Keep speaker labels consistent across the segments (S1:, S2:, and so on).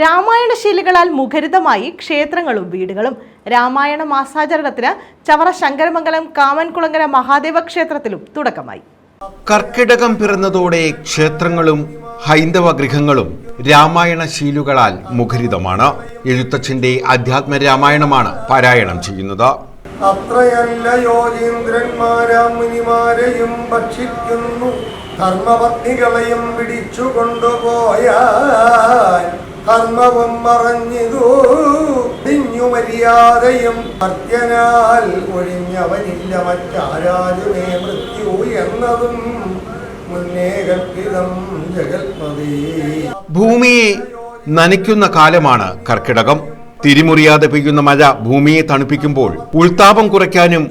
S1: രാമായണ ശീലുകളാൽ മുഖരിതമായി ക്ഷേത്രങ്ങളും വീടുകളും. രാമായണ മാസാചരണത്തിന് ചവറ ശങ്കരമംഗലം കാമൻകുളങ്ങര മഹാദേവ ക്ഷേത്രത്തിലും തുടക്കമായി.
S2: കർക്കിടകം പിറന്നതോടെ ക്ഷേത്രങ്ങളും ഹൈന്ദവ ഗൃഹങ്ങളും രാമായണ ശീലുകളാൽ മുഖരിതമാണ്. എഴുത്തച്ഛന്റെ അധ്യാത്മ രാമായണമാണ് പാരായണം ചെയ്യുന്നത്.
S3: അത്രയല്ല യോഗീന്ദ്രന്മാരാം മുനിമാരെയും ഭക്ഷിക്കുന്നു, ധർമ്മപത്നികളെയും പിടിച്ചു കൊണ്ടുപോയാൽ ധർമ്മവും മറഞ്ഞിതു തിഞ്ഞു മര്യാദയും ഭക്തനാൽ ഒഴിഞ്ഞവനില്ല മറ്റാരാരുമേ മൃത്യു എന്നതും മുന്നേ കൽപ്പിതം ജഗൽപതി.
S2: ഭൂമിയെ നനയ്ക്കുന്ന കാലമാണ് കർക്കിടകം. തിരിമുറിയാതെ പെയ്യുന്ന മഴ ഭൂമിയെ തണുപ്പിക്കുമ്പോൾ ഉൾത്താപം കുറയ്ക്കാനും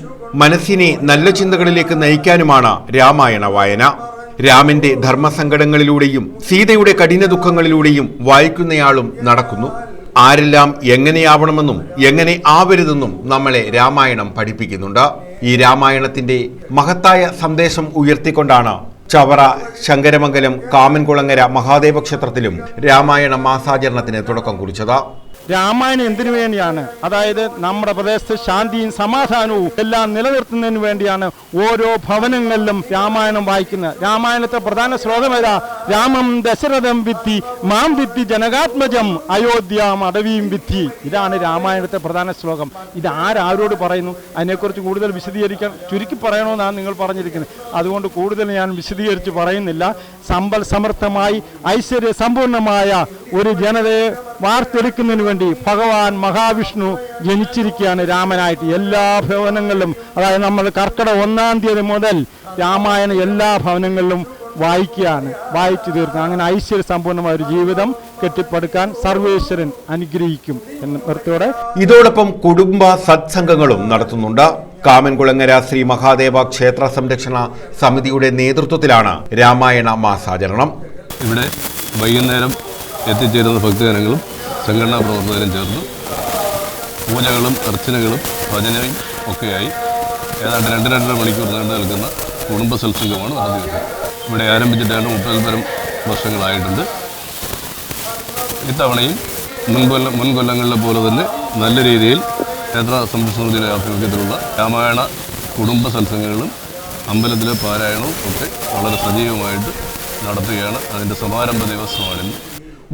S2: മനസ്സിനെ നല്ല ചിന്തകളിലേക്ക് നയിക്കാനുമാണ് രാമായണ വായന. രാമന്റെ ധർമ്മസങ്കടങ്ങളിലൂടെയും സീതയുടെ കഠിന ദുഃഖങ്ങളിലൂടെയും വായിക്കുന്നയാളും നടക്കുന്നു. ആരെല്ലാം എങ്ങനെയാവണമെന്നും എങ്ങനെ ആവരുതെന്നും നമ്മളെ രാമായണം പഠിപ്പിക്കുന്നുണ്ട്. ഈ രാമായണത്തിന്റെ മഹത്തായ സന്ദേശം ഉയർത്തിക്കൊണ്ടാണ് ചവറ ശങ്കരമംഗലം കാമൻകുളങ്ങര മഹാദേവ ക്ഷേത്രത്തിലും രാമായണ മാസാചരണത്തിന് തുടക്കം കുറിച്ചത്.
S4: രാമായണം എന്തിനു വേണ്ടിയാണ്? അതായത് നമ്മുടെ പ്രദേശത്ത് ശാന്തിയും സമാധാനവും എല്ലാം നിലനിർത്തുന്നതിന് വേണ്ടിയാണ് ഓരോ ഭവനങ്ങളിലും രാമായണം വായിക്കുന്നത്. രാമായണത്തെ പ്രധാന ശ്ലോകം ഏതാ? രാമം ദശരഥം വിത്തി മാം വിത്തി ജനകാത്മജം അയോധ്യാം അടവിയും വിത്തി. ഇതാണ് രാമായണത്തെ പ്രധാന ശ്ലോകം. ഇത് ആരോട് പറയുന്നു? അതിനെക്കുറിച്ച് കൂടുതൽ വിശദീകരിക്കാൻ ചുരുക്കി പറയണമെന്നാണ് നിങ്ങൾ പറഞ്ഞിരിക്കുന്നത്. അതുകൊണ്ട് കൂടുതൽ ഞാൻ വിശദീകരിച്ച് പറയുന്നില്ല. സമ്പൽ സമൃദ്ധമായി ഐശ്വര്യ സമ്പൂർണമായ ഒരു ജനതയെ വാർത്തെടുക്കുന്നതിന് വേണ്ടി ഭഗവാൻ മഹാവിഷ്ണു ജനിച്ചിരിക്കുകയാണ് രാമനായിട്ട്. എല്ലാ ഭവനങ്ങളിലും, അതായത് നമ്മൾ കർക്കിടക 1-ാം തീയതി മുതൽ രാമായണം എല്ലാ ഭവനങ്ങളിലും വായിക്കുകയാണ്, വായിച്ചു തീർക്കുക. അങ്ങനെ ഐശ്വര്യ സമ്പൂർണമായ ഒരു ജീവിതം കെട്ടിപ്പടുക്കാൻ സർവേശ്വരൻ അനുഗ്രഹിക്കും എന്ന നിർത്തോടെ
S2: ഇതോടൊപ്പം കുടുംബ സത്സംഗങ്ങളും നടത്തുന്നുണ്ട്. കാമൻകുളങ്ങര ശ്രീ മഹാദേവ ക്ഷേത്ര സംരക്ഷണ സമിതിയുടെ നേതൃത്വത്തിലാണ് രാമായണ മാസാചരണം.
S5: ഇവിടെ വൈകുന്നേരം എത്തിച്ചേരുന്ന ഭക്തജനങ്ങളും സംഘടനാ പ്രവർത്തകരും ചേർന്ന് പൂജകളും അർച്ചനകളും ഭജനയും ഒക്കെയായി ഏതാണ്ട് 2-2.5 മണിക്കൂർ നീണ്ടു നിൽക്കുന്ന കുടുംബ സത്സംഗമാണ് നടത്തിയത്. ഇവിടെ ആരംഭിച്ചിട്ടാണ് 30 വർഷങ്ങളായിട്ടുണ്ട്. ഇത്തവണയും മുൻകൊല്ലങ്ങളിലെ പോലെ തന്നെ നല്ല രീതിയിൽ ക്ഷേത്ര സംരക്ഷണത്തിൻ്റെ ആഭിമുഖ്യത്തിലുള്ള രാമായണ കുടുംബ സത്സംഗങ്ങളും അമ്പലത്തിലെ പാരായണവും ഒക്കെ വളരെ സജീവമായിട്ട് നടത്തുകയാണ്. അതിൻ്റെ സമാരംഭ ദിവസമാണിന്ന്.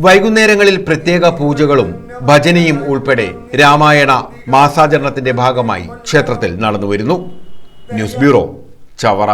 S2: വൈകുന്നേരങ്ങളിൽ പ്രത്യേക പൂജകളും ഭജനയും ഉൾപ്പെടെ രാമായണ മാസാചരണത്തിന്റെ ഭാഗമായി ക്ഷേത്രത്തിൽ നടന്നുവരുന്നു. News bureau, Chavara.